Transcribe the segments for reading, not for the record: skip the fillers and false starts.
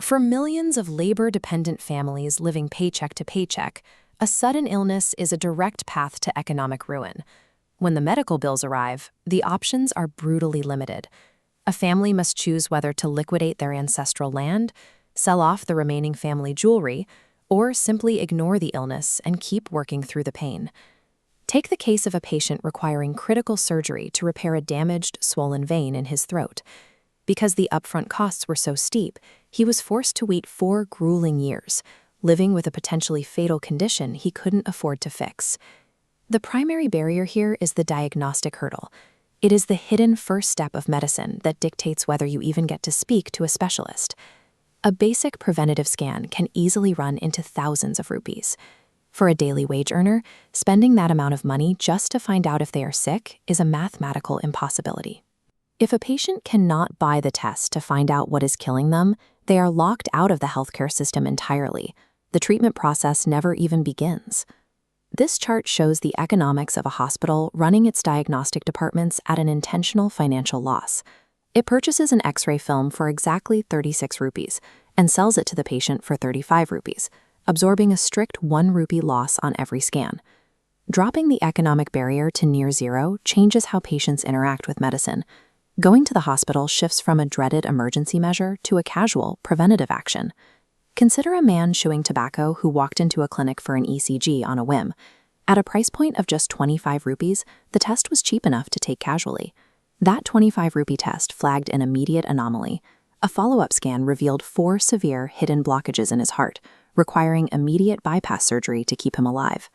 For millions of labor-dependent families living paycheck to paycheck, a sudden illness is a direct path to economic ruin. When the medical bills arrive, the options are brutally limited. A family must choose whether to liquidate their ancestral land, sell off the remaining family jewelry, or simply ignore the illness and keep working through the pain. Take the case of a patient requiring critical surgery to repair a damaged, swollen vein in his throat. Because the upfront costs were so steep, he was forced to wait 4 grueling years, living with a potentially fatal condition he couldn't afford to fix. The primary barrier here is the diagnostic hurdle. It is the hidden first step of medicine that dictates whether you even get to speak to a specialist. A basic preventative scan can easily run into thousands of rupees. For a daily wage earner, spending that amount of money just to find out if they are sick is a mathematical impossibility. If a patient cannot buy the test to find out what is killing them, they are locked out of the healthcare system entirely. The treatment process never even begins. This chart shows the economics of a hospital running its diagnostic departments at an intentional financial loss. It purchases an X-ray film for exactly 36 rupees and sells it to the patient for 35 rupees, absorbing a strict 1 rupee loss on every scan. Dropping the economic barrier to near zero changes how patients interact with medicine. Going to the hospital shifts from a dreaded emergency measure to a casual, preventative action. Consider a man chewing tobacco who walked into a clinic for an ECG on a whim. At a price point of just 25 rupees, the test was cheap enough to take casually. That 25 rupee test flagged an immediate anomaly. A follow-up scan revealed 4 severe hidden blockages in his heart, requiring immediate bypass surgery to keep him alive.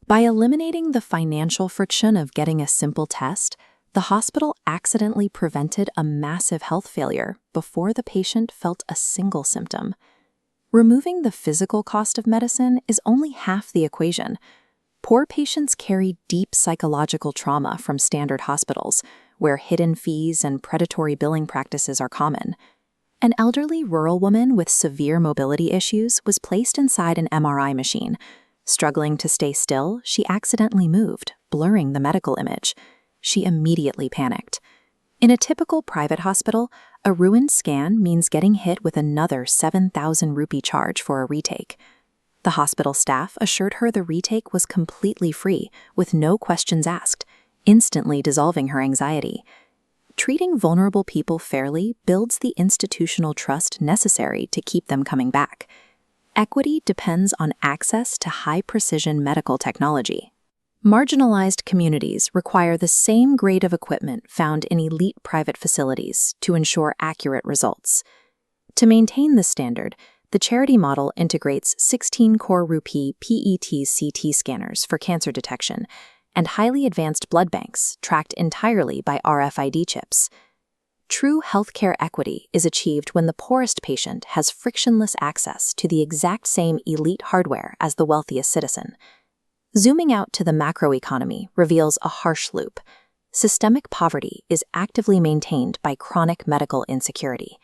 By eliminating the financial friction of getting a simple test, the hospital accidentally prevented a massive health failure before the patient felt a single symptom. Removing the physical cost of medicine is only half the equation. Poor patients carry deep psychological trauma from standard hospitals, where hidden fees and predatory billing practices are common. An elderly rural woman with severe mobility issues was placed inside an MRI machine. Struggling to stay still, she accidentally moved, blurring the medical image. She immediately panicked. In a typical private hospital, a ruined scan means getting hit with another 7,000 rupee charge for a retake. The hospital staff assured her the retake was completely free, with no questions asked, instantly dissolving her anxiety. Treating vulnerable people fairly builds the institutional trust necessary to keep them coming back. Equity depends on access to high-precision medical technology. Marginalized communities require the same grade of equipment found in elite private facilities to ensure accurate results. To maintain this standard, the charity model integrates 16 crore rupee PET-CT scanners for cancer detection and highly advanced blood banks tracked entirely by RFID chips. True healthcare equity is achieved when the poorest patient has frictionless access to the exact same elite hardware as the wealthiest citizen. Zooming out to the macroeconomy reveals a harsh loop. Systemic poverty is actively maintained by chronic medical insecurity.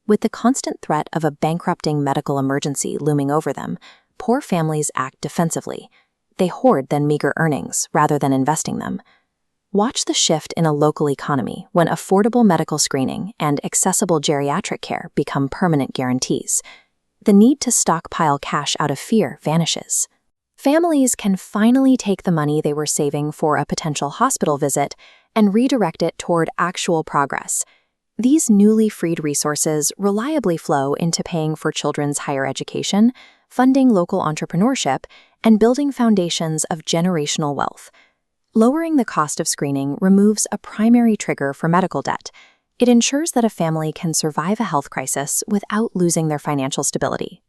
With the constant threat of a bankrupting medical emergency looming over them, poor families act defensively. They hoard their meager earnings rather than investing them. Watch the shift in a local economy when affordable medical screening and accessible geriatric care become permanent guarantees. The need to stockpile cash out of fear vanishes. Families can finally take the money they were saving for a potential hospital visit and redirect it toward actual progress. These newly freed resources reliably flow into paying for children's higher education, funding local entrepreneurship, and building foundations of generational wealth. Lowering the cost of screening removes a primary trigger for medical debt. It ensures that a family can survive a health crisis without losing their financial stability.